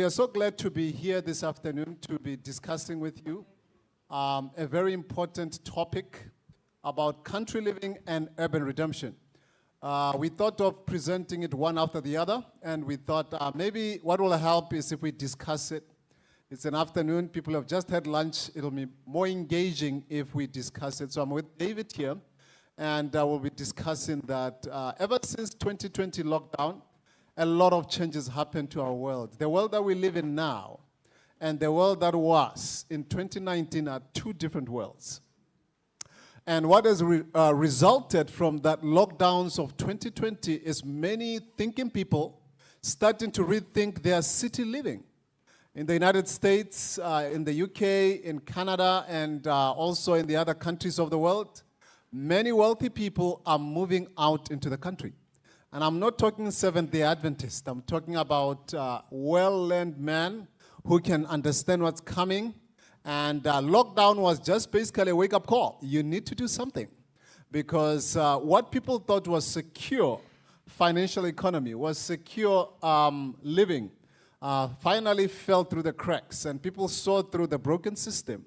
We are so glad to be here this afternoon to be discussing with you a very important topic about country living and urban redemption. We thought of presenting it one after the other, and we thought maybe what will help is if we discuss it. It's an afternoon, people have just had lunch. It'll be more engaging if we discuss it. So I'm with David here, and we'll be discussing that ever since 2020 lockdown, a lot of changes happened to our world. The world that we live in now and the world that was in 2019 are two different worlds. And what has resulted from that lockdowns of 2020 is many thinking people starting to rethink their city living. In the United States, in the UK, in Canada, and also in the other countries of the world, many wealthy people are moving out into the country. And I'm not talking Seventh-day Adventist. I'm talking about well-learned men who can understand what's coming. And lockdown was just basically a wake-up call. You need to do something. Because what people thought was secure financial economy, was secure living, finally fell through the cracks. And people saw through the broken system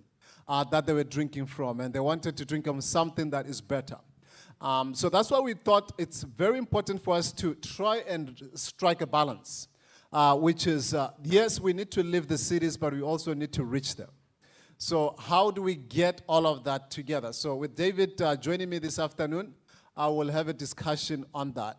that they were drinking from. And they wanted to drink from something that is better. So that's why we thought it's very important for us to try and strike a balance, which is, yes, we need to live the cities, but we also need to reach them. So how do we get all of that together? So with David joining me this afternoon, I will have a discussion on that.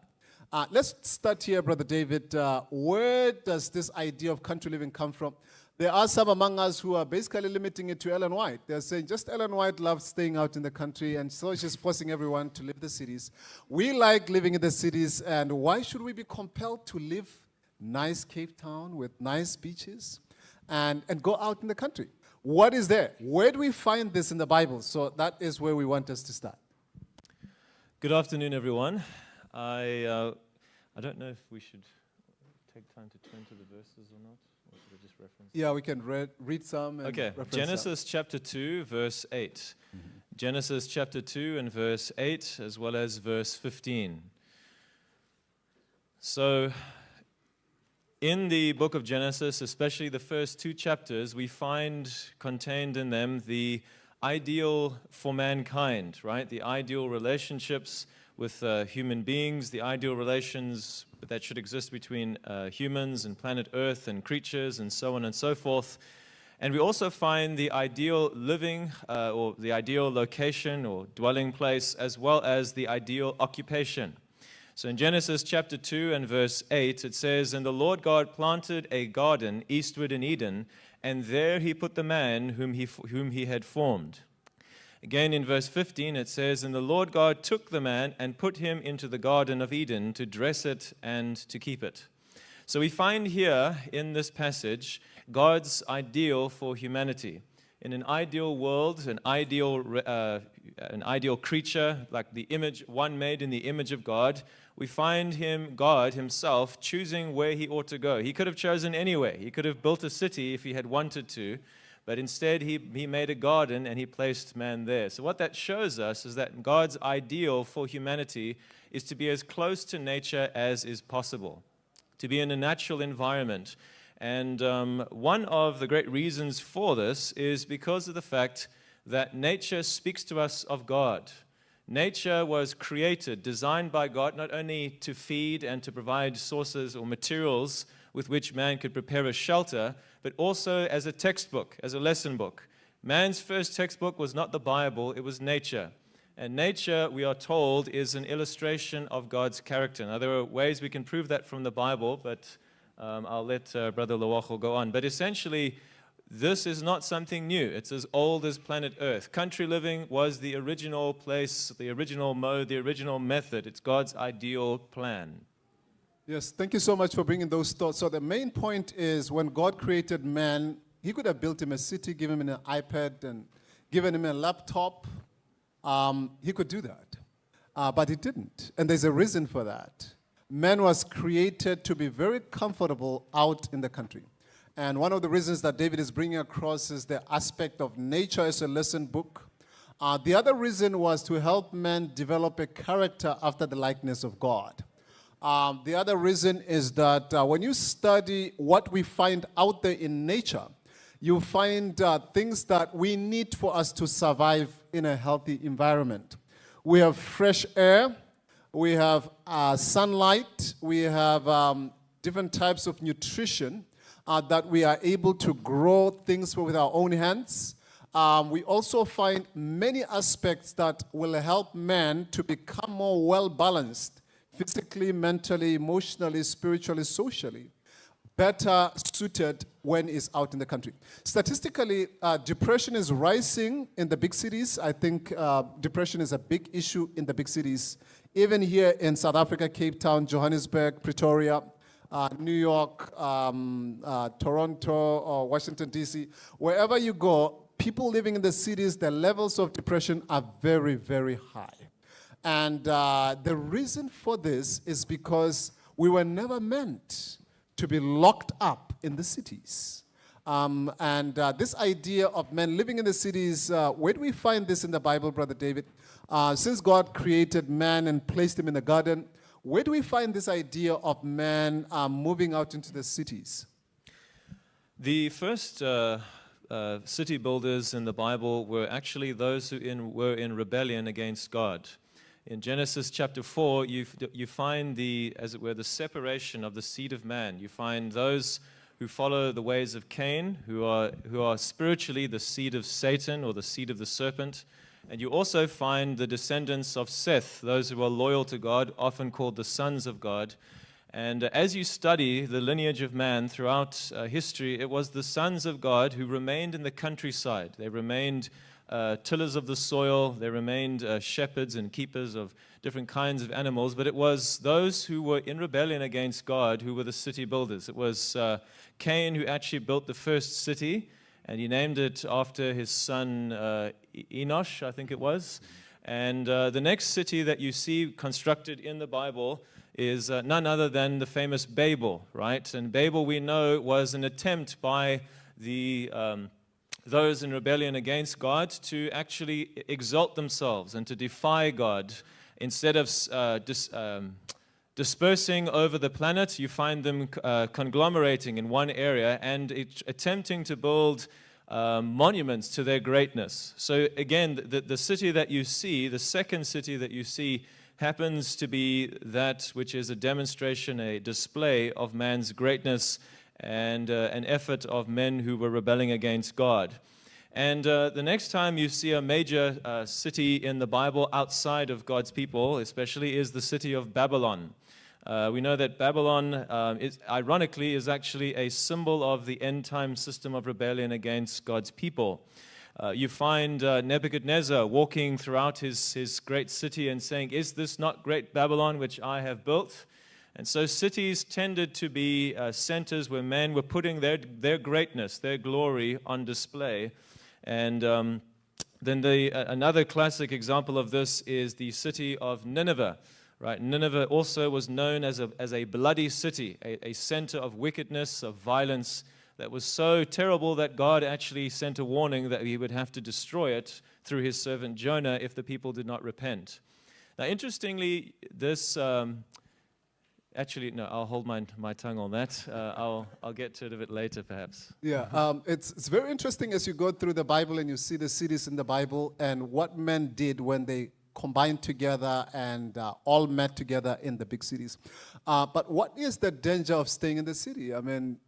Let's start here, Brother David. Where does this idea of country living come from? There are some among us who are basically limiting it to Ellen White. They're saying just Ellen White loves staying out in the country, and so she's forcing everyone to live the cities. We like living in the cities, and why should we be compelled to live nice Cape Town with nice beaches and go out in the country? What is there? Where do we find this in the Bible? So that is where we want us to start. Good afternoon, everyone. I don't know if we should take time to turn to the verses or not. Or should I just reference? Yeah, we can read some. And okay, Genesis chapter 2, verse 8. Mm-hmm. Genesis chapter 2 and verse 8, as well as verse 15. So, in the book of Genesis, especially the first two chapters, we find contained in them the ideal for mankind, right? The ideal relationships with human beings, the ideal relations that should exist between humans and planet Earth and creatures and so on and so forth. And we also find the ideal living or the ideal location or dwelling place, as well as the ideal occupation. So in Genesis chapter 2 and verse 8, it says, "And the Lord God planted a garden eastward in Eden, and there he put the man whom he had formed." Again in verse 15 it says, "And the Lord God took the man and put him into the Garden of Eden to dress it and to keep it." So we find here in this passage God's ideal for humanity. In an ideal world, an ideal creature, like the image, one made in the image of God, we find God himself, choosing where he ought to go. He could have chosen anywhere. He could have built a city if he had wanted to. But instead, he made a garden and he placed man there. So what that shows us is that God's ideal for humanity is to be as close to nature as is possible, to be in a natural environment. And one of the great reasons for this is because of the fact that nature speaks to us of God. Nature was created, designed by God, not only to feed and to provide sources or materials with which man could prepare a shelter, but also as a textbook, as a lesson book. Man's first textbook was not the Bible, it was nature. And nature, we are told, is an illustration of God's character. Now, there are ways we can prove that from the Bible, but I'll let Brother Loago go on. But essentially, this is not something new. It's as old as planet Earth. Country living was the original place, the original mode, the original method. It's God's ideal plan. Yes, thank you so much for bringing those thoughts. So the main point is when God created man, he could have built him a city, given him an iPad, and given him a laptop. He could do that. But he didn't. And there's a reason for that. Man was created to be very comfortable out in the country. And one of the reasons that David is bringing across is the aspect of nature as a lesson book. The other reason was to help man develop a character after the likeness of God. The other reason is that when you study what we find out there in nature, you find things that we need for us to survive in a healthy environment. We have fresh air, we have sunlight, we have different types of nutrition that we are able to grow things with our own hands. We also find many aspects that will help man to become more well-balanced, physically, mentally, emotionally, spiritually, socially, better suited when he's out in the country. Statistically, depression is rising in the big cities. I think depression is a big issue in the big cities. Even here in South Africa, Cape Town, Johannesburg, Pretoria, New York, Toronto, or Washington, D.C., wherever you go, people living in the cities, the levels of depression are very, very high. And the reason for this is because we were never meant to be locked up in the cities. This idea of men living in the cities, where do we find this in the Bible, Brother David? Since God created man and placed him in the garden, where do we find this idea of man moving out into the cities? The first city builders in the Bible were actually those who were in rebellion against God. In Genesis chapter 4, you find as it were, the separation of the seed of man. You find those who follow the ways of Cain, who are spiritually the seed of Satan or the seed of the serpent. And you also find the descendants of Seth, those who are loyal to God, often called the sons of God. And as you study the lineage of man throughout history, it was the sons of God who remained in the countryside. They remained tillers of the soil. They remained shepherds and keepers of different kinds of animals. But it was those who were in rebellion against God who were the city builders. It was Cain who actually built the first city, and he named it after his son Enosh, I think it was. And the next city that you see constructed in the Bible is none other than the famous Babel, right? And Babel, we know, was an attempt by those in rebellion against God to actually exalt themselves and to defy God. Instead of dispersing over the planet, you find them conglomerating in one area and attempting to build monuments to their greatness. So again, the city that you see, the second city that you see, happens to be that which is a demonstration, a display of man's greatness and an effort of men who were rebelling against God. And the next time you see a major city in the Bible outside of God's people, especially, is the city of Babylon. We know that Babylon, ironically, is actually a symbol of the end-time system of rebellion against God's people. You find Nebuchadnezzar walking throughout his great city and saying, "Is this not great Babylon which I have built?" And so cities tended to be centers where men were putting their greatness, their glory on display. And then another classic example of this is the city of Nineveh. Right? Nineveh also was known as a bloody city, a center of wickedness, of violence that was so terrible that God actually sent a warning that he would have to destroy it through his servant Jonah if the people did not repent. Now, interestingly, this actually, no, I'll hold my tongue on that. I'll get to it a bit later, perhaps. Yeah, it's very interesting as you go through the Bible and you see the cities in the Bible and what men did when they combined together and all met together in the big cities. But what is the danger of staying in the city? I mean,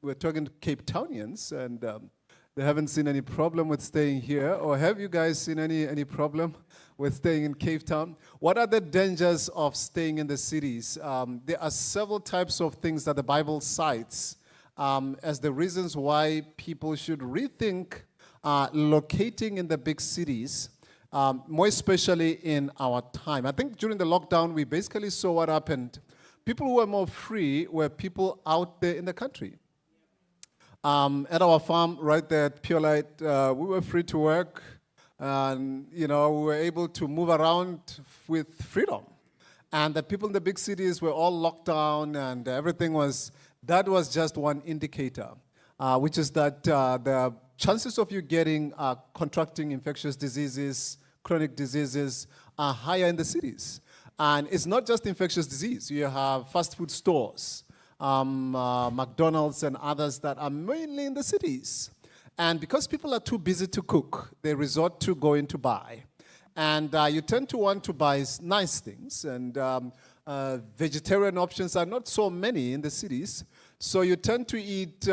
we're talking to Cape Townians, and they haven't seen any problem with staying here. Or have you guys seen any problem with staying in Cape Town? What are the dangers of staying in the cities? There are several types of things that the Bible cites as the reasons why people should rethink locating in the big cities. More especially in our time. I think during the lockdown, we basically saw what happened. People who were more free were people out there in the country. At our farm right there at Pure Light, we were free to work. And, we were able to move around with freedom. And the people in the big cities were all locked down and that was just one indicator, which is that the chances of you getting contracting infectious diseases, chronic diseases are higher in the cities. And it's not just infectious disease. You have fast food stores, McDonald's and others that are mainly in the cities. And because people are too busy to cook, they resort to going to buy. And you tend to want to buy nice things. And vegetarian options are not so many in the cities. So you tend to eat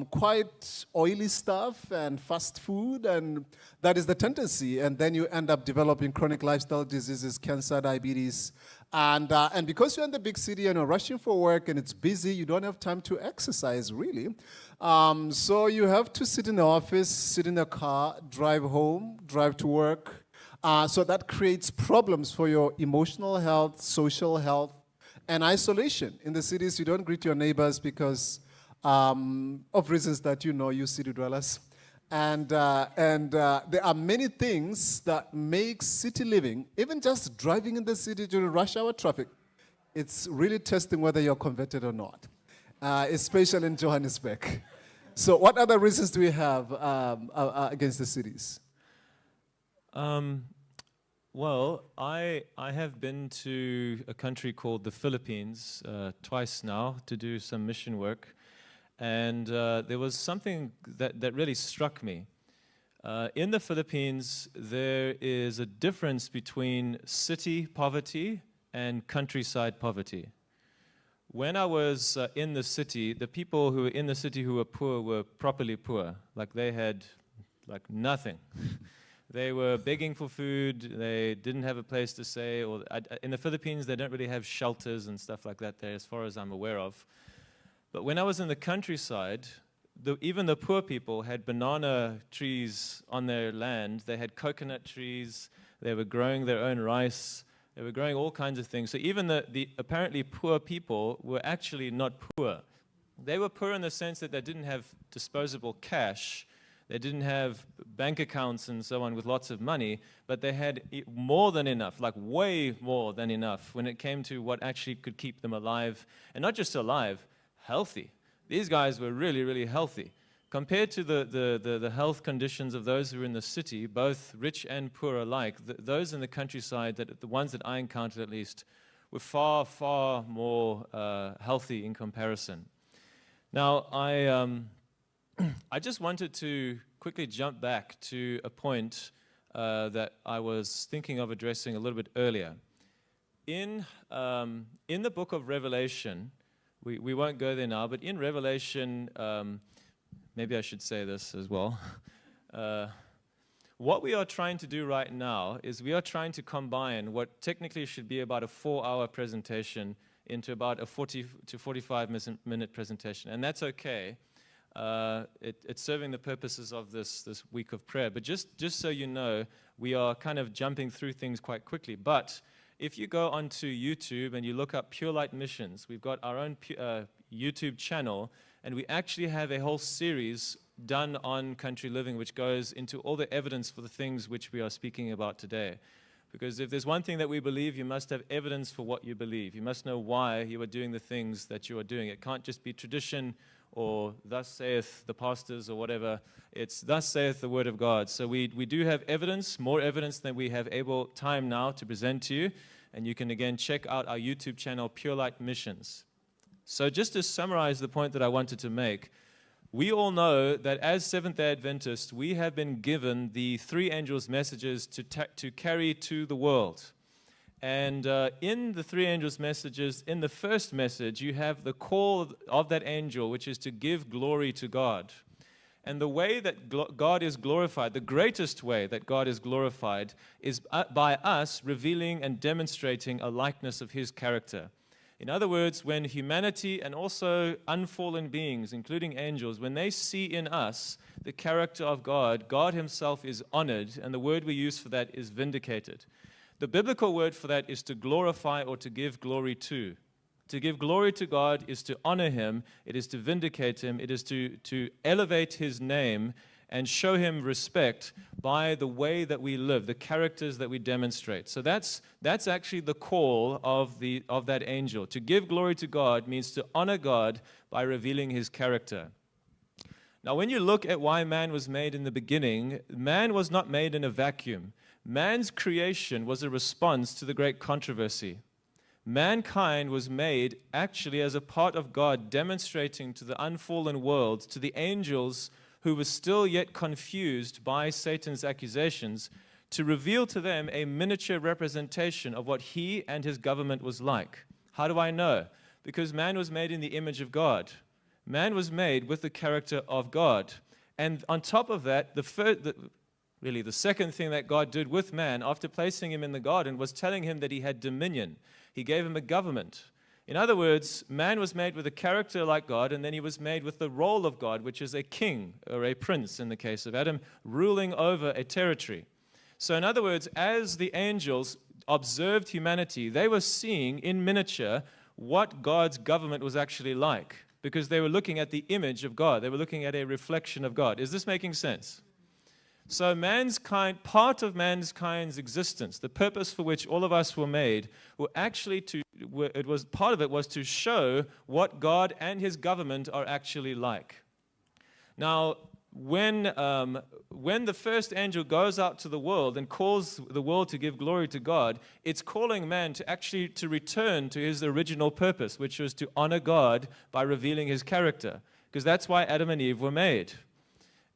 quite oily stuff and fast food, and that is the tendency. And then you end up developing chronic lifestyle diseases, cancer, diabetes. And because you're in the big city and you're rushing for work and it's busy, you don't have time to exercise, really. So you have to sit in the office, sit in the car, drive home, drive to work. So that creates problems for your emotional health, social health, and isolation. In the cities, you don't greet your neighbors because of reasons that you city dwellers. And there are many things that make city living, even just driving in the city during rush hour traffic, it's really testing whether you're converted or not, especially in Johannesburg. So what other reasons do we have against the cities? Well, I have been to a country called the Philippines twice now to do some mission work, and there was something that really struck me. In the Philippines, there is a difference between city poverty and countryside poverty. When I was in the city, the people who were in the city who were poor were properly poor, like they had nothing. They were begging for food, they didn't have a place to stay, or in the Philippines they don't really have shelters and stuff like that there as far as I'm aware of. But when I was in the countryside, even the poor people had banana trees on their land, they had coconut trees, they were growing their own rice, they were growing all kinds of things. So even the apparently poor people were actually not poor. They were poor in the sense that they didn't have disposable cash. They didn't have bank accounts and so on with lots of money, but they had more than enough, like way more than enough when it came to what actually could keep them alive. And not just alive, healthy. These guys were really, really healthy. Compared to the health conditions of those who were in the city, both rich and poor alike, those in the countryside, the ones that I encountered at least, were far, far more healthy in comparison. Now, I just wanted to quickly jump back to a point that I was thinking of addressing a little bit earlier. In the book of Revelation, we won't go there now, but in Revelation, maybe I should say this as well. What we are trying to do right now is we are trying to combine what technically should be about a 4-hour presentation into about a 40 to 45-minute presentation, and that's okay. It's serving the purposes of this week of prayer. But just so you know, we are kind of jumping through things quite quickly. But if you go onto YouTube and you look up Pure Light Missions, we've got our own YouTube channel, and we actually have a whole series done on country living, which goes into all the evidence for the things which we are speaking about today. Because if there's one thing that we believe, you must have evidence for what you believe. You must know why you are doing the things that you are doing. It can't just be tradition, or thus saith the pastors, or whatever. It's thus saith the word of God. So we do have evidence, more evidence than we have time now to present to you. And you can again check out our YouTube channel, Pure Light Missions. So just to summarize the point that I wanted to make, we all know that as Seventh-day Adventists, we have been given the 3 angels' messages to carry to the world. And in the 3 angels' messages, in the first message, you have the call of that angel, which is to give glory to God. And the way that God is glorified, the greatest way that God is glorified, is by us revealing and demonstrating a likeness of His character. In other words, when humanity and also unfallen beings, including angels, when they see in us the character of God, God Himself is honored, and the word we use for that is vindicated. The biblical word for that is to glorify or to give glory to. To give glory to God is to honor Him, it is to vindicate Him, it is to elevate His name and show Him respect by the way that we live, the characters that we demonstrate. So that's actually the call of that angel. To give glory to God means to honor God by revealing His character. Now, when you look at why man was made in the beginning, man was not made in a vacuum. man's creation was a response to the great controversy. Mankind was made actually as a part of God, demonstrating to the unfallen world, to the angels who were still yet confused by Satan's accusations, to reveal to them a miniature representation of what he and his government was like. How do I know? Because man was made in the image of God. Man was made with the character of God. And on top of that, the second thing that God did with man after placing him in the garden was telling him that he had dominion. He gave him a government. In other words, man was made with a character like God, and then he was made with the role of God, which is a king or a prince in the case of Adam, ruling over a territory. So in other words, as the angels observed humanity, they were seeing in miniature what God's government was actually like, because they were looking at the image of God. They were looking at a reflection of God. Is this making sense? So part of mankind's existence, the purpose for which all of us were made, part of it was to show what God and his government are actually like. Now, when the first angel goes out to the world and calls the world to give glory to God, it's calling man to return to his original purpose, which was to honor God by revealing his character, because that's why Adam and Eve were made.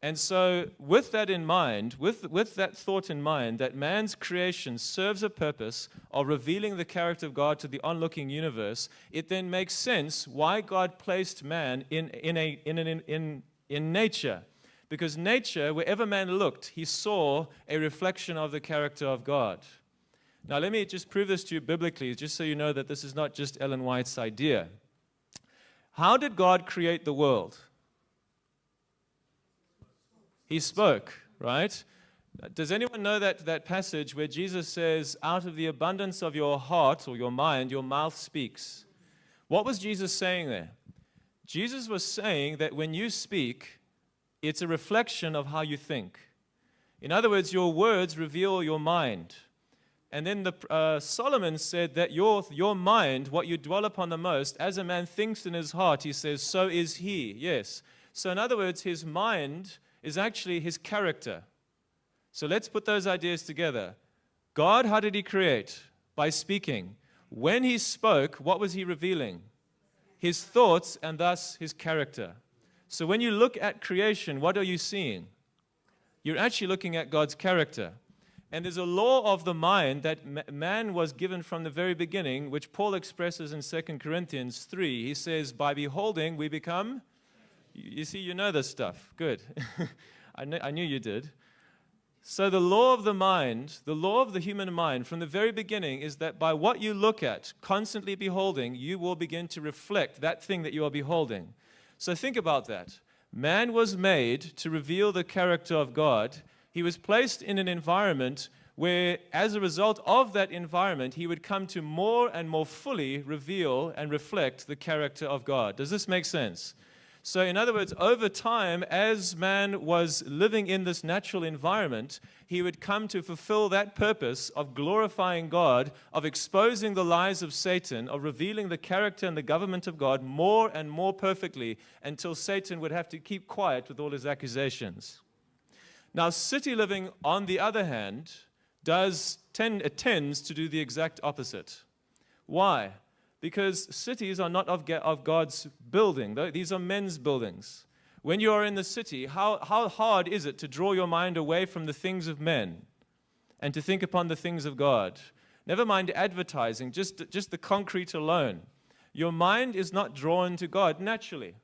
And so with that in mind, with that thought in mind, that man's creation serves a purpose of revealing the character of God to the onlooking universe, it then makes sense why God placed man in nature. Because nature, wherever man looked, he saw a reflection of the character of God. Now let me just prove this to you biblically, just so you know that this is not just Ellen White's idea. How did God create the world? He spoke, right? Does anyone know that passage where Jesus says, out of the abundance of your heart or your mind, your mouth speaks? What was Jesus saying there? Jesus was saying that when you speak, it's a reflection of how you think. In other words, your words reveal your mind. And then Solomon said that your mind, what you dwell upon the most, as a man thinks in his heart, he says, so is he. Yes. So in other words, his mind is actually his character. So let's put those ideas together. God, how did he create? By speaking. When he spoke, what was he revealing? His thoughts and thus his character. So when you look at creation, what are you seeing? You're actually looking at God's character. And there's a law of the mind that man was given from the very beginning, which Paul expresses in 2 Corinthians 3. He says, by beholding, we become... You see, you know this stuff. Good. I knew you did. So the law of the mind, the law of the human mind from the very beginning is that by what you look at, constantly beholding, you will begin to reflect that thing that you are beholding. So think about that. Man was made to reveal the character of God. He was placed in an environment where, as a result of that environment, he would come to more and more fully reveal and reflect the character of God. Does this make sense? So in other words, over time, as man was living in this natural environment, he would come to fulfill that purpose of glorifying God, of exposing the lies of Satan, of revealing the character and the government of God more and more perfectly until Satan would have to keep quiet with all his accusations. Now, city living, on the other hand, tends to do the exact opposite. Why? Because cities are not of God's building. These are men's buildings. When you are in the city, how hard is it to draw your mind away from the things of men and to think upon the things of God? Never mind advertising, just the concrete alone. Your mind is not drawn to God naturally,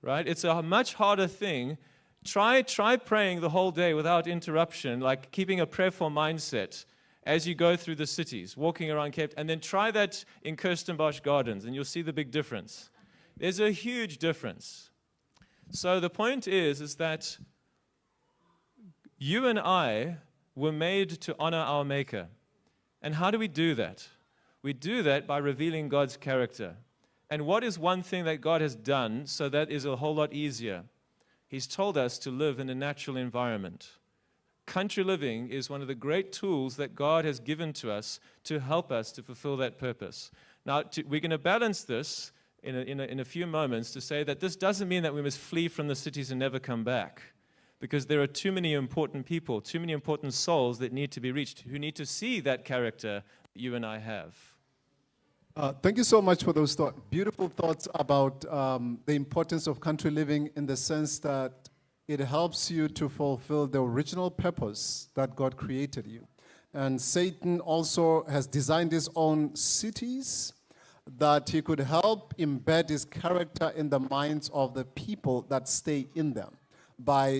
right? It's a much harder thing. Try praying the whole day without interruption, like keeping a prayerful mindset as you go through the cities, walking around Cape, and then try that in Kirstenbosch Gardens, and you'll see the big difference. There's a huge difference. So the point is that you and I were made to honor our Maker. And how do we do that? We do that by revealing God's character. And what is one thing that God has done so that is a whole lot easier? He's told us to live in a natural environment. Country living is one of the great tools that God has given to us to help us to fulfill that purpose. Now, we're going to balance this in a few moments to say that this doesn't mean that we must flee from the cities and never come back. because there are too many important people, too many important souls that need to be reached, who need to see that character that you and I have. Thank you so much for those beautiful thoughts about the importance of country living, in the sense that it helps you to fulfill the original purpose that God created you. And Satan also has designed his own cities that he could help embed his character in the minds of the people that stay in them.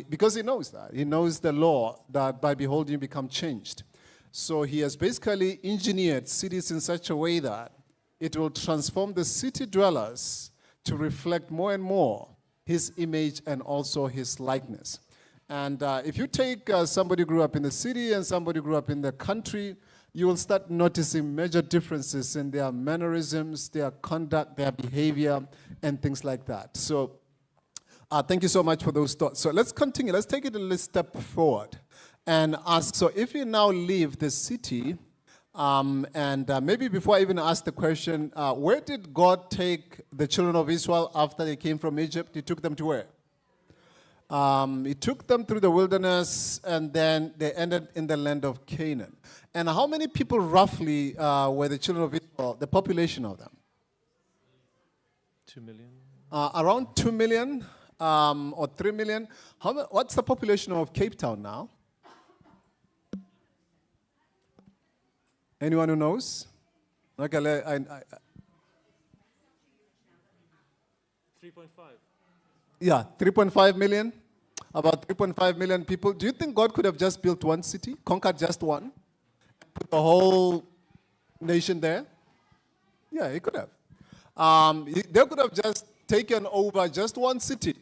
Because he knows that. He knows the law that by beholding you become changed. So he has basically engineered cities in such a way that it will transform the city dwellers to reflect more and more his image and also his likeness. And if you take somebody who grew up in the city and somebody who grew up in the country, you will start noticing major differences in their mannerisms, their conduct, their behavior, and things like that. So thank you so much for those thoughts. So let's continue. Let's take it a little step forward and ask, so if you now leave the city, maybe before I even ask the question, where did God take the children of Israel after they came from Egypt? He took them to where? He took them through the wilderness, and then they ended in the land of Canaan. And how many people roughly were the children of Israel, the population of them? 2 million. Around 2 million or 3 million. What's the population of Cape Town now? Anyone who knows? Okay, 3.5. Yeah, 3.5 million. About 3.5 million people. Do you think God could have just built one city, conquered just one, put the whole nation there? Yeah, he could have. They could have just taken over just one city,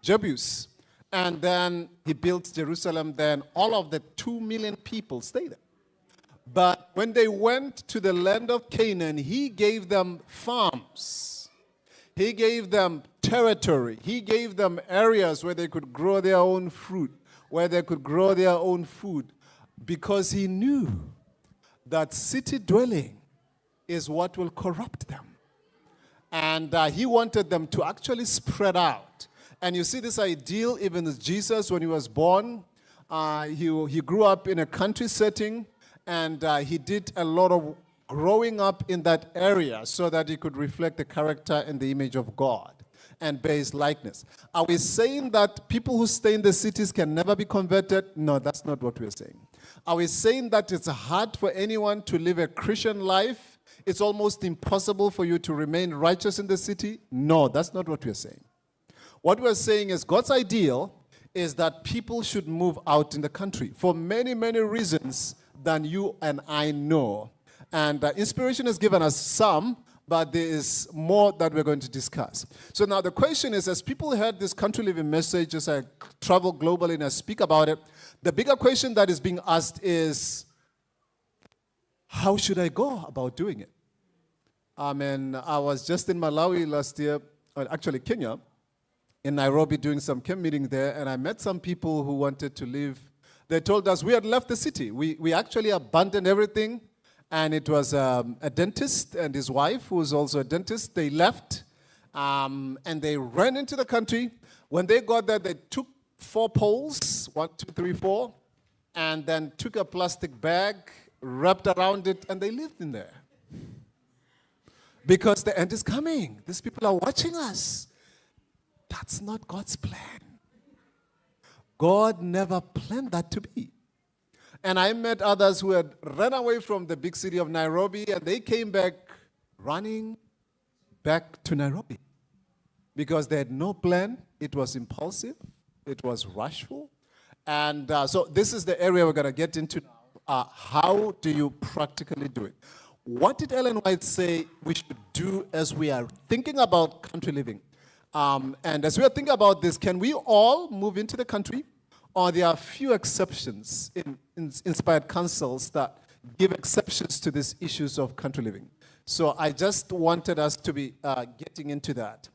Jebus, and then he built Jerusalem. Then all of the 2 million people stayed there. But when they went to the land of Canaan, he gave them farms. He gave them territory. He gave them areas where they could grow their own fruit, where they could grow their own food, because he knew that city dwelling is what will corrupt them. And he wanted them to actually spread out. And you see this ideal even as Jesus, when he was born, he grew up in a country setting, and he did a lot of growing up in that area so that he could reflect the character and the image of God and bear his likeness. Are we saying that people who stay in the cities can never be converted? No, that's not what we're saying. Are we saying that it's hard for anyone to live a Christian life? It's almost impossible for you to remain righteous in the city? No, that's not what we're saying. What we're saying is God's ideal is that people should move out in the country for many, many reasons than you and I know. And inspiration has given us some, but there is more that we're going to discuss. So now the question is, as people heard this country living message, as I travel globally and I speak about it, the bigger question that is being asked is, how should I go about doing it? I was just in Malawi last year, actually Kenya, in Nairobi doing some camp meeting there, and I met some people who wanted to leave. They told us we had left the city. We actually abandoned everything. And it was a dentist and his wife, who was also a dentist. They left, and they ran into the country. When they got there, they took 4 poles, 1, 2, 3, 4, and then took a plastic bag, wrapped around it, and they lived in there. Because the end is coming. These people are watching us. That's not God's plan. God never planned that to be. And I met others who had run away from the big city of Nairobi, and they came back running back to Nairobi because they had no plan. It was impulsive. It was rushful. And so this is the area we're going to get into now. How do you practically do it? What did Ellen White say we should do as we are thinking about country living? And as we are thinking about this, can we all move into the country? Or there are few exceptions in inspired councils that give exceptions to these issues of country living. So I just wanted us to be getting into that.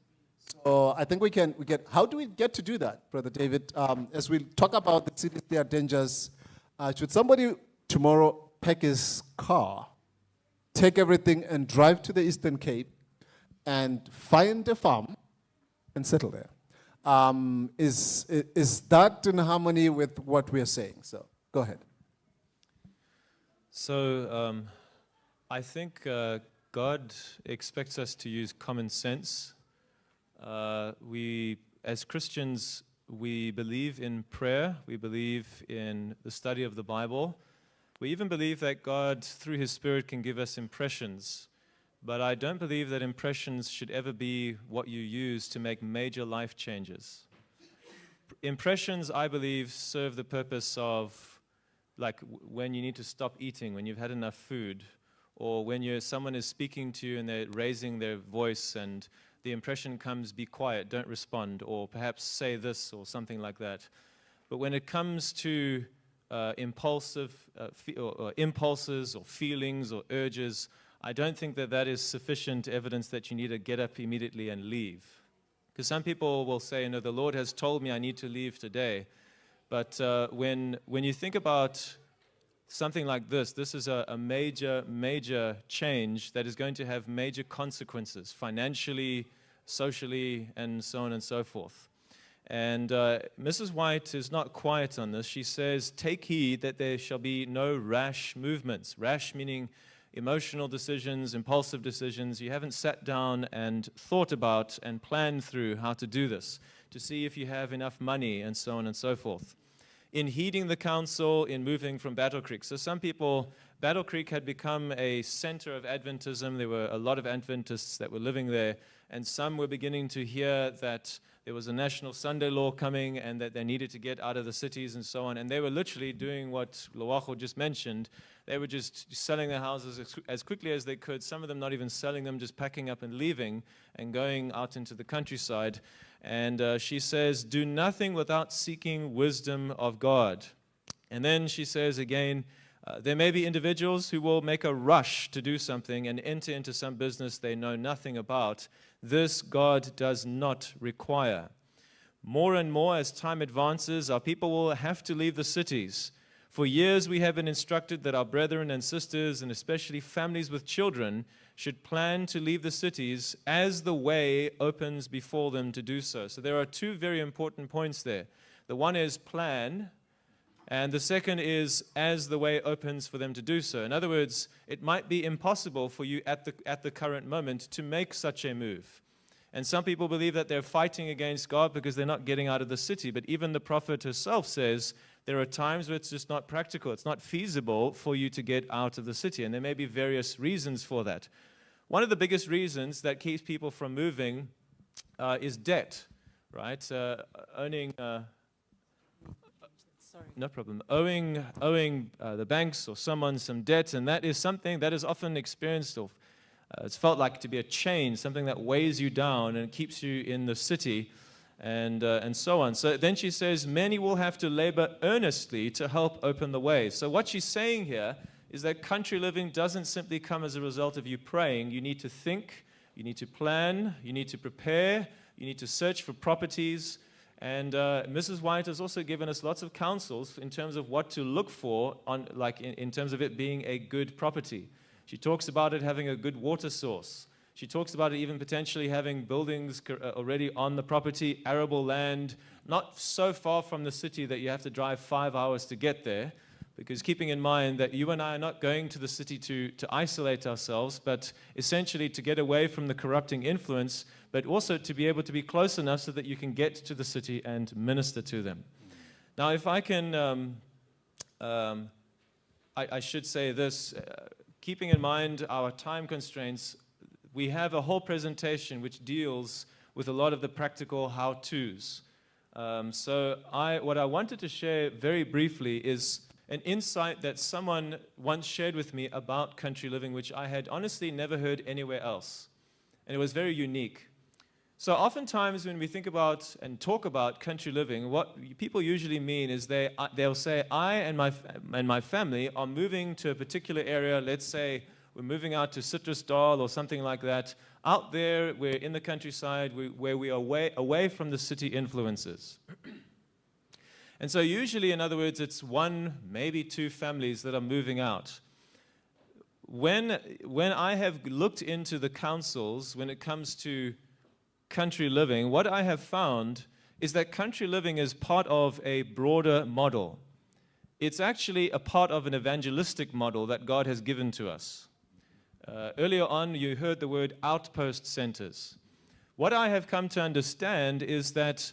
So I think we get, how do we get to do that, Brother David? As we talk about the cities, their dangers, should somebody tomorrow pack his car, take everything and drive to the Eastern Cape and find a farm and settle there? Is that in harmony with what we are saying? So go ahead. So I think God expects us to use common sense. We, as Christians, we believe in prayer. We believe in the study of the Bible. We even believe that God, through His Spirit, can give us impressions. But I don't believe that impressions should ever be what you use to make major life changes. Impressions, I believe, serve the purpose of, like when you need to stop eating, when you've had enough food, or when someone is speaking to you and they're raising their voice and the impression comes, be quiet, don't respond, or perhaps say this or something like that. But when it comes to impulses or feelings or urges, I don't think that that is sufficient evidence that you need to get up immediately and leave. Because some people will say, you know, the Lord has told me I need to leave today. But when you think about something like this is a major change that is going to have major consequences, financially, socially, and so on and so forth. And Mrs. White is not quiet on this. She says, take heed that there shall be no rash movements. Rash meaning emotional decisions, impulsive decisions. You haven't sat down and thought about and planned through how to do this, to see if you have enough money, and so on and so forth. In heeding the counsel, in moving from Battle Creek. So some people, Battle Creek had become a center of Adventism. There were a lot of Adventists that were living there, and some were beginning to hear that there was a national Sunday law coming and that they needed to get out of the cities and so on. And they were literally doing what Loago just mentioned. They were just selling their houses as quickly as they could. Some of them not even selling them, just packing up and leaving and going out into the countryside. And she says, do nothing without seeking wisdom of God. And then she says again, there may be individuals who will make a rush to do something and enter into some business they know nothing about. This God does not require. More and more as time advances, our people will have to leave the cities. For years we have been instructed that our brethren and sisters, and especially families with children, should plan to leave the cities as the way opens before them to do so. So there are two very important points there. The one is plan, and the second is as the way opens for them to do so. In other words, it might be impossible for you at the current moment to make such a move. And some people believe that they're fighting against God because they're not getting out of the city. But even the prophet herself says there are times where it's just not practical. It's not feasible for you to get out of the city. And there may be various reasons for that. One of the biggest reasons that keeps people from moving is debt, right? No problem. Owing the banks or someone some debt, and that is something that is often experienced or it's felt like to be a chain, something that weighs you down and keeps you in the city, and so on. So then she says, many will have to labor earnestly to help open the way. So what she's saying here is that country living doesn't simply come as a result of you praying. You need to think, you need to plan, you need to prepare, you need to search for properties. And Mrs. White has also given us lots of counsels in terms of what to look for, in terms of it being a good property. She talks about it having a good water source. She talks about it even potentially having buildings already on the property, arable land, not so far from the city that you have to drive 5 hours to get there. Because keeping in mind that you and I are not going to the city to isolate ourselves, but essentially to get away from the corrupting influence, but also to be able to be close enough so that you can get to the city and minister to them. Now, if I can, I should say this, keeping in mind our time constraints, we have a whole presentation which deals with a lot of the practical how-tos. What I wanted to share very briefly is an insight that someone once shared with me about country living, which I had honestly never heard anywhere else. And it was very unique. So oftentimes when we think about and talk about country living, what people usually mean is they'll say, I and my family are moving to a particular area. Let's say we're moving out to Citrusdal or something like that. Out there, we're in the countryside where we are away from the city influences. And so usually, in other words, it's one, maybe two families that are moving out. When I have looked into the councils when it comes to country living, what I have found is that country living is part of a broader model. It's actually a part of an evangelistic model that God has given to us. Earlier on, you heard the word outpost centers. What I have come to understand is that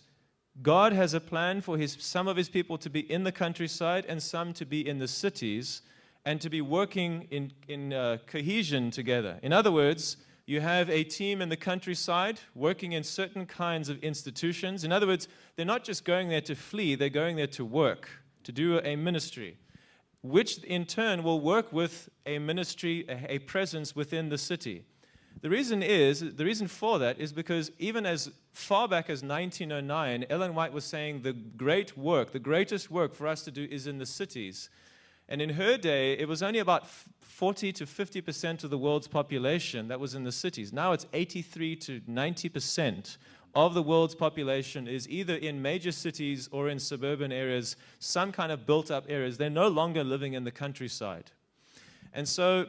God has a plan for some of his people to be in the countryside and some to be in the cities and to be working in cohesion together. In other words, you have a team in the countryside working in certain kinds of institutions. In other words, they're not just going there to flee, they're going there to work, to do a ministry, which in turn will work with a ministry, a presence within the city. The reason for that is because even as far back as 1909, Ellen White was saying the greatest work for us to do is in the cities. And in her day, it was only about 40 to 50% of the world's population that was in the cities. Now it's 83 to 90% of the world's population is either in major cities or in suburban areas, some kind of built-up areas. They're no longer living in the countryside. And so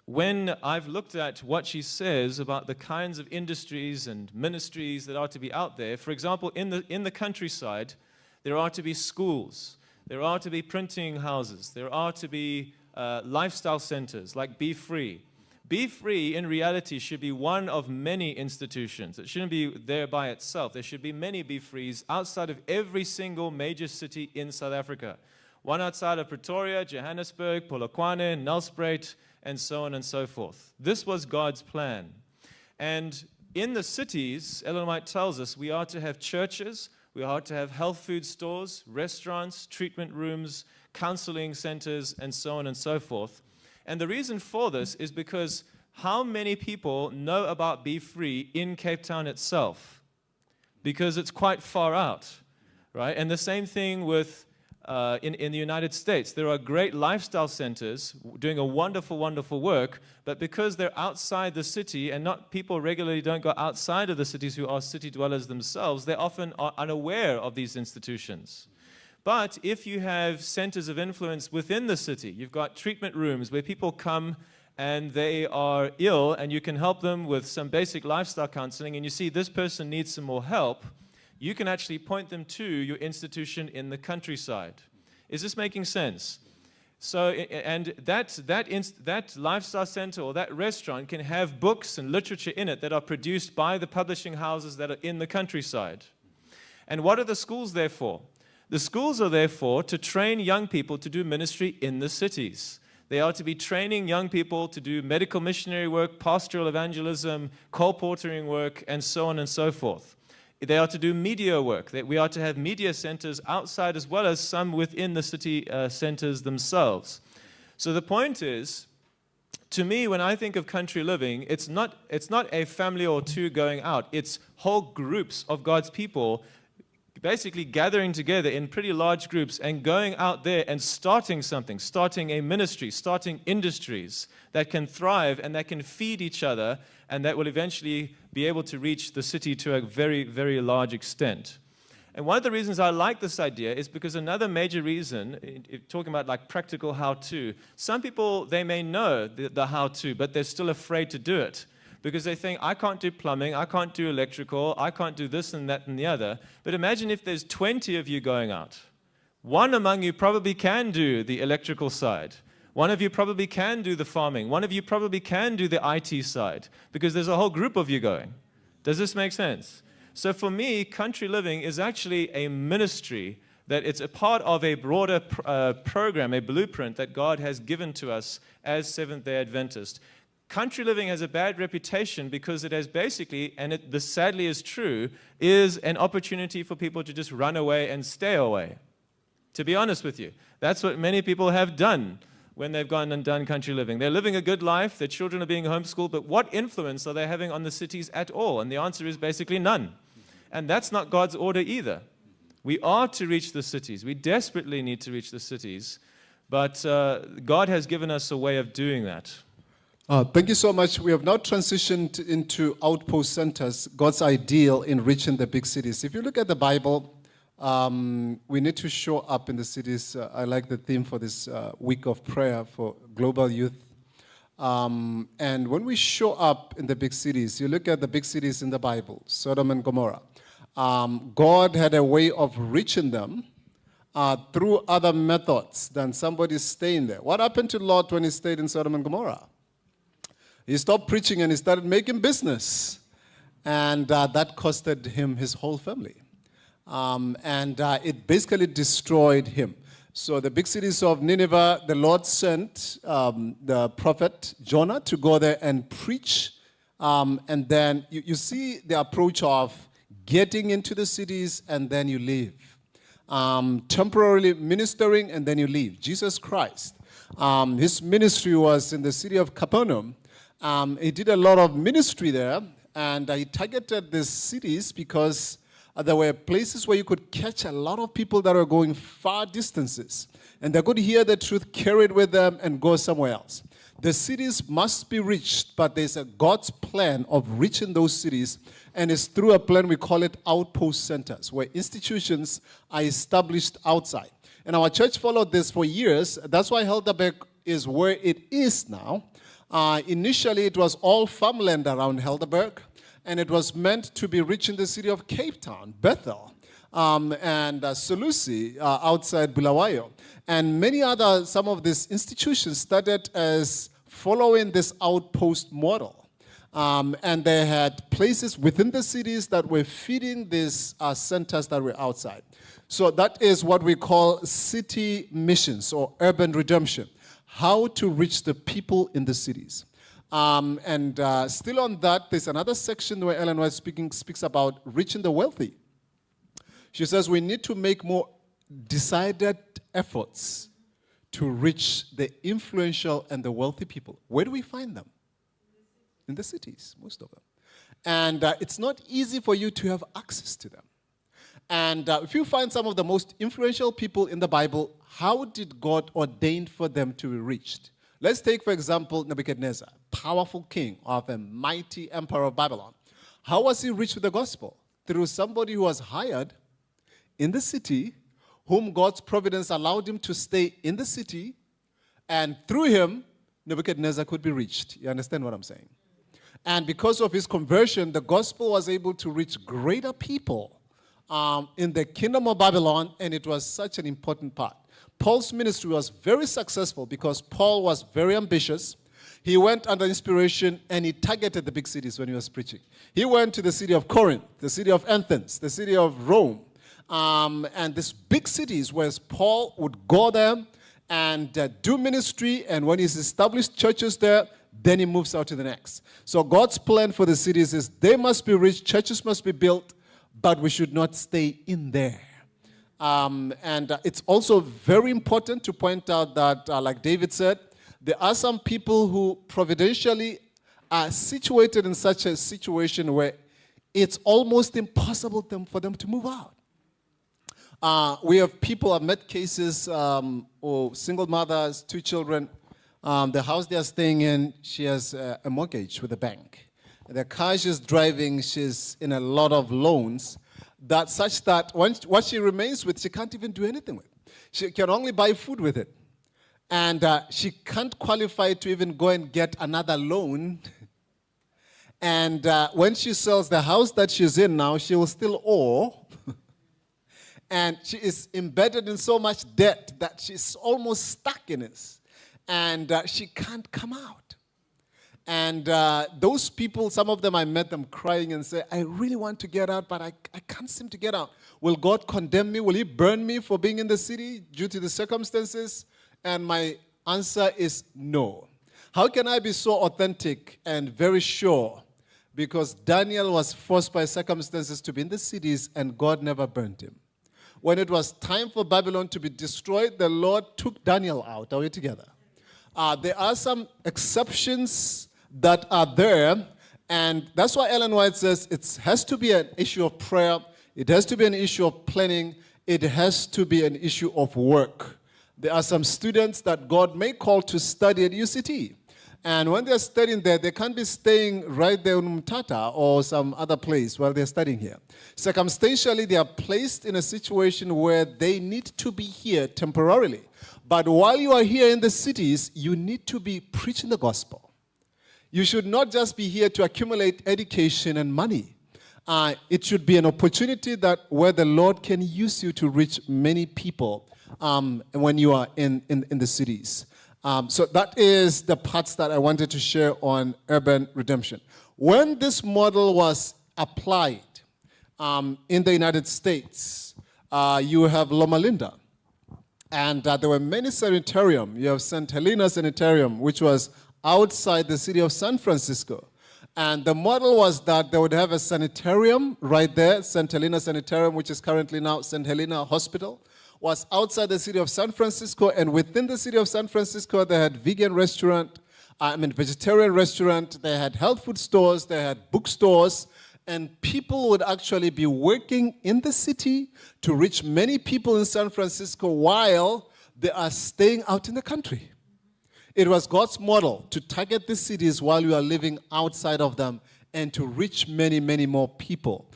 when I've looked at what she says about the kinds of industries and ministries that are to be out there, for example, in the countryside, there are to be schools, there are to be printing houses, there are to be lifestyle centers like Be Free. Be Free, in reality, should be one of many institutions. It shouldn't be there by itself. There should be many Be Frees outside of every single major city in South Africa. One outside of Pretoria, Johannesburg, Polokwane, Nelspruit, and so on and so forth. This was God's plan. And in the cities, Ellen White tells us, we are to have churches, we are to have health food stores, restaurants, treatment rooms, counseling centers, and so on and so forth. And the reason for this is because how many people know about Be Free in Cape Town itself? Because it's quite far out, right? And the same thing with in the United States. There are great lifestyle centers doing a wonderful, wonderful work, but because they're outside the city and not people regularly don't go outside of the cities who are city dwellers themselves, they often are unaware of these institutions. But if you have centers of influence within the city, you've got treatment rooms where people come and they are ill and you can help them with some basic lifestyle counseling and you see this person needs some more help, you can actually point them to your institution in the countryside. Is this making sense? So, and that lifestyle center or that restaurant can have books and literature in it that are produced by the publishing houses that are in the countryside. And what are the schools there for? The schools are there for to train young people to do ministry in the cities. They are to be training young people to do medical missionary work, pastoral evangelism, colporteuring work, and so on and so forth. They are to do media work. We are to have media centers outside as well as some within the city centers themselves. So the point is, to me, when I think of country living, it's not a family or two going out. It's whole groups of God's people basically gathering together in pretty large groups and going out there and starting something, starting a ministry, starting industries that can thrive and that can feed each other and that will eventually be able to reach the city to a very, very large extent. And one of the reasons I like this idea is because another major reason, talking about like practical how-to, some people, they may know the how-to, but they're still afraid to do it. Because they think, I can't do plumbing, I can't do electrical, I can't do this and that and the other. But imagine if there's 20 of you going out. One among you probably can do the electrical side. One of you probably can do the farming. One of you probably can do the IT side. Because there's a whole group of you going. Does this make sense? So for me, country living is actually a ministry that it's a part of a broader program, a blueprint that God has given to us as Seventh-day Adventists. Country living has a bad reputation because it has basically, and this sadly is true, is an opportunity for people to just run away and stay away. To be honest with you, that's what many people have done when they've gone and done country living. They're living a good life, their children are being homeschooled, but what influence are they having on the cities at all? And the answer is basically none. And that's not God's order either. We are to reach the cities. We desperately need to reach the cities, but God has given us a way of doing that. Thank you so much. We have now transitioned into outpost centers, God's ideal in reaching the big cities. If you look at the Bible, we need to show up in the cities. I like the theme for this week of prayer for global youth. And when we show up in the big cities, you look at the big cities in the Bible, Sodom and Gomorrah. God had a way of reaching them through other methods than somebody staying there. What happened to Lot when he stayed in Sodom and Gomorrah? He stopped preaching and he started making business. And that costed him his whole family. It basically destroyed him. So the big cities of Nineveh, the Lord sent the prophet Jonah to go there and preach. And then you see the approach of getting into the cities and then you leave. Temporarily ministering and then you leave. Jesus Christ, his ministry was in the city of Capernaum. He did a lot of ministry there, and he targeted the cities because there were places where you could catch a lot of people that are going far distances, and they could hear the truth, carry it with them, and go somewhere else. The cities must be reached, but there's a God's plan of reaching those cities, and it's through a plan we call it outpost centers, where institutions are established outside. And our church followed this for years. That's why Helderberg is where it is now. Initially, it was all farmland around Helderberg, and it was meant to be reaching the city of Cape Town, Bethel, and Solusi outside Bulawayo. And many other, some of these institutions started as following this outpost model. And they had places within the cities that were feeding these centers that were outside. So that is what we call city missions or urban redemption. How to reach the people in the cities. Still on that, there's another section where Ellen White speaks about reaching the wealthy. She says we need to make more decided efforts to reach the influential and the wealthy people. Where do we find them? In the cities, most of them. And it's not easy for you to have access to them. And if you find some of the most influential people in the Bible, how did God ordain for them to be reached? Let's take, for example, Nebuchadnezzar, powerful king of a mighty empire of Babylon. How was he reached with the gospel? Through somebody who was hired in the city, whom God's providence allowed him to stay in the city, and through him, Nebuchadnezzar could be reached. You understand what I'm saying? And because of his conversion, the gospel was able to reach greater people in the kingdom of Babylon, and it was such an important part. Paul's ministry was very successful because Paul was very ambitious. He went under inspiration and he targeted the big cities when he was preaching. He went to the city of Corinth, the city of Athens, the city of Rome, and these big cities where Paul would go there and do ministry, and when he's established churches there, then he moves out to the next. So God's plan for the cities is they must be reached, churches must be built, but we should not stay in there. It's also very important to point out that, like David said, there are some people who providentially are situated in such a situation where it's almost impossible for them to move out. We have people, I've met cases, or single mothers, 2 children. The house they are staying in, she has a mortgage with the bank. The car she's driving, she's in a lot of loans, that such that what she remains with, she can't even do anything with. She can only buy food with it. And she can't qualify to even go and get another loan. And when she sells the house that she's in now, she will still owe. And she is embedded in so much debt that she's almost stuck in it. And she can't come out. And those people, some of them, I met them crying and say, I really want to get out, but I can't seem to get out. Will God condemn me? Will he burn me for being in the city due to the circumstances? And my answer is no. How can I be so authentic and very sure? Because Daniel was forced by circumstances to be in the cities, and God never burned him. When it was time for Babylon to be destroyed, the Lord took Daniel out. Are we together? There are some exceptions that are there, and that's why Ellen White says it has to be an issue of prayer, it has to be an issue of planning, it has to be an issue of work. There are some students that God may call to study at UCT, and when they're studying there, they can't be staying right there in Mtata or some other place while they're studying here. Circumstantially, they are placed in a situation where they need to be here temporarily. But while you are here in the cities, you need to be preaching the gospel. You should not just be here to accumulate education and money. it should be an opportunity that where the Lord can use you to reach many people when you are in the cities. So that is the parts that I wanted to share on urban redemption. When this model was applied in the United States, you have Loma Linda. And there were many sanitarium. You have St. Helena Sanitarium, which was outside the city of San Francisco. And the model was that they would have a sanitarium right there, St. Helena Sanitarium, which is currently now St. Helena Hospital, was outside the city of San Francisco. And within the city of San Francisco, they had vegetarian restaurant, they had health food stores, they had bookstores. And people would actually be working in the city to reach many people in San Francisco while they are staying out in the country. It was God's model to target the cities while you are living outside of them and to reach many, many more people.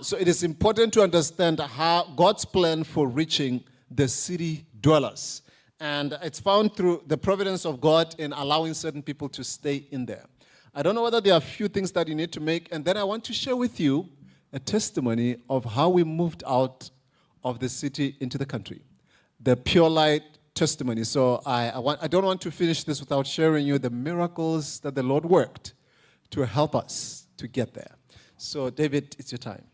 So it is important to understand how God's plan for reaching the city dwellers. And it's found through the providence of God in allowing certain people to stay in there. I don't know whether there are a few things that you need to make, and then I want to share with you a testimony of how we moved out of the city into the country. The Pure Light testimony. So I don't want to finish this without sharing you the miracles that the Lord worked to help us to get there. So David, it's your time.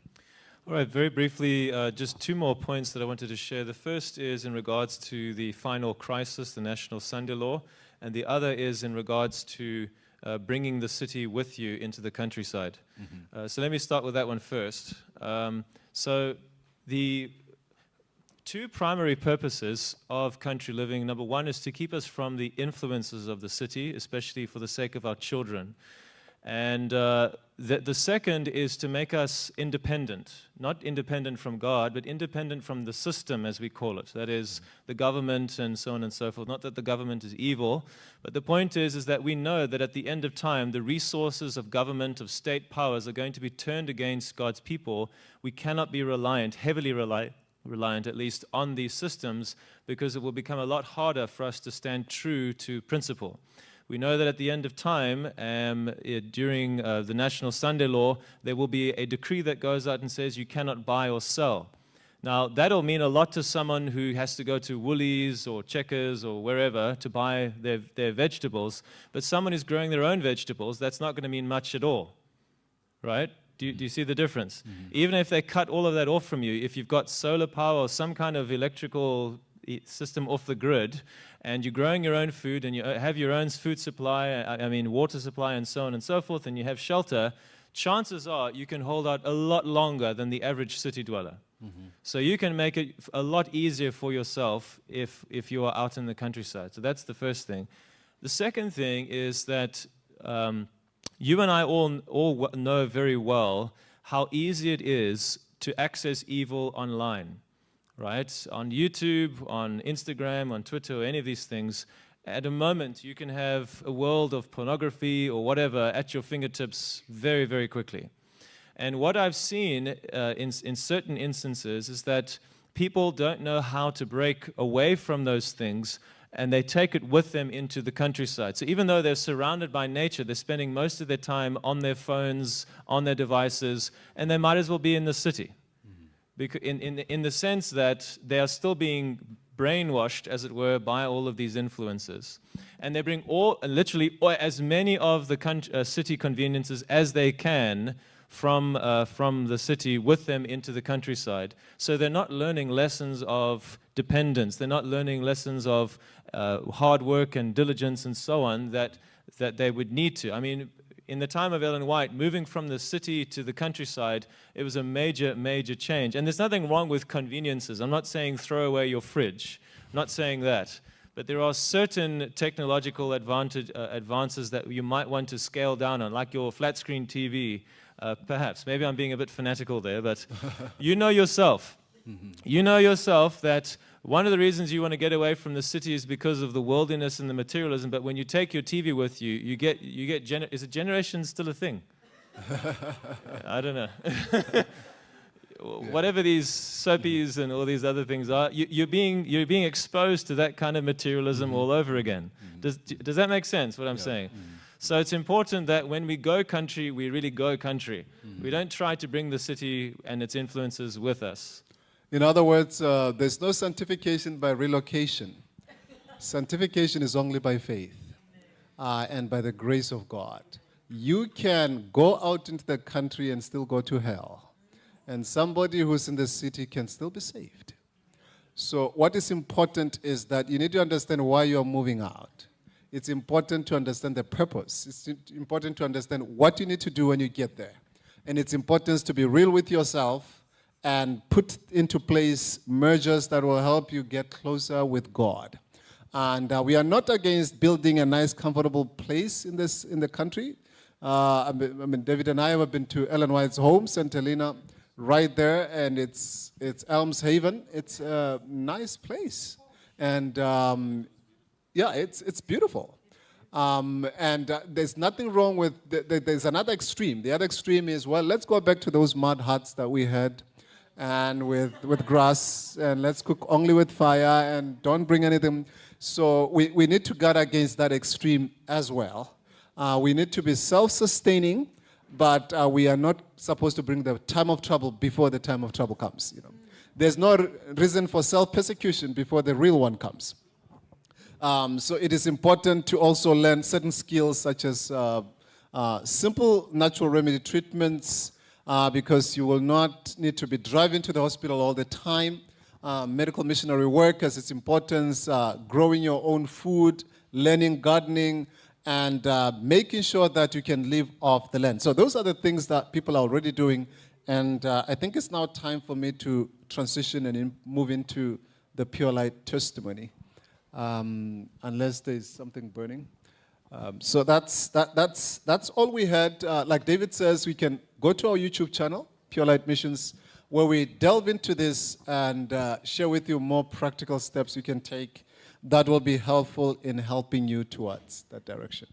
All right, very briefly, just two more points that I wanted to share. The first is in regards to the final crisis, the National Sunday Law, and the other is in regards to bringing the city with you into the countryside. So let me start with that one first. So the two primary purposes of country living. Number one is to keep us from the influences of the city, especially for the sake of our children. And the second is to make us independent, not independent from God, but independent from the system, as we call it. That is, the government and so on and so forth. Not that the government is evil, but the point is that we know that at the end of time, the resources of government, of state powers, are going to be turned against God's people. We cannot be heavily reliant at least, on these systems, because it will become a lot harder for us to stand true to principle. We know that at the end of time, during the National Sunday Law, there will be a decree that goes out and says you cannot buy or sell. Now, that'll mean a lot to someone who has to go to Woolies or Checkers or wherever to buy their vegetables, but someone who's growing their own vegetables, that's not going to mean much at all, right? Do you see the difference? Even if they cut all of that off from you, if you've got solar power or some kind of electrical system off the grid, and you're growing your own food, and you have your own food supply, water supply, and so on and so forth, and you have shelter, chances are you can hold out a lot longer than the average city dweller. So you can make it a lot easier for yourself if you are out in the countryside. So that's the first thing. The second thing is that you and I all know very well how easy it is to access evil online, right? On YouTube, on Instagram, on Twitter, or any of these things, at a moment you can have a world of pornography or whatever at your fingertips very, very quickly. And what I've seen in certain instances is that people don't know how to break away from those things, and they take it with them into the countryside. So even though they're surrounded by nature, they're spending most of their time on their phones, on their devices, and they might as well be in the city. Because in the sense that they are still being brainwashed, as it were, by all of these influences. And they bring literally as many of the city conveniences as they can from the city with them into the countryside. So they're not learning lessons of dependence. They're not learning lessons of hard work and diligence and so on that they would need to. I mean, in the time of Ellen White, moving from the city to the countryside, it was a major, major change. And there's nothing wrong with conveniences. I'm not saying throw away your fridge. I'm not saying that. But there are certain technological advances that you might want to scale down on, like your flat screen TV, perhaps. Maybe I'm being a bit fanatical there, but you know yourself. You know yourself that one of the reasons you want to get away from the city is because of the worldliness and the materialism, but when you take your TV with you, you get is it generation still a thing? I don't know. Whatever these soapies and all these other things are, you're being exposed to that kind of materialism all over again. Does that make sense, what I'm saying? So it's important that when we go country, we really go country. We don't try to bring the city and its influences with us. In other words, there's no sanctification by relocation. Sanctification is only by faith and by the grace of God. You can go out into the country and still go to hell. And somebody who's in the city can still be saved. So what is important is that you need to understand why you're moving out. It's important to understand the purpose. It's important to understand what you need to do when you get there. And it's important to be real with yourself and put into place measures that will help you get closer with God. And we are not against building a nice, comfortable place in the country. I mean, David and I have been to Ellen White's home, St. Helena, right there, and it's Elms Haven. It's a nice place, and yeah, it's beautiful. And there's nothing wrong with. There's another extreme. The other extreme is, well, let's go back to those mud huts that we had, and with grass, and let's cook only with fire, and don't bring anything. So we need to guard against that extreme as well. We need to be self-sustaining, but we are not supposed to bring the time of trouble before the time of trouble comes. You know, there's no reason for self-persecution before the real one comes. So it is important to also learn certain skills such as simple natural remedy treatments, because you will not need to be driving to the hospital all the time. Medical missionary work has its importance, growing your own food, learning gardening, and making sure that you can live off the land. So those are the things that people are already doing, and I think it's now time for me to transition and move into the Pure Light testimony, unless there's something burning. So that's all we had. Like David says, we can go to our YouTube channel, Pure Light Missions, where we delve into this and share with you more practical steps you can take that will be helpful in helping you towards that direction.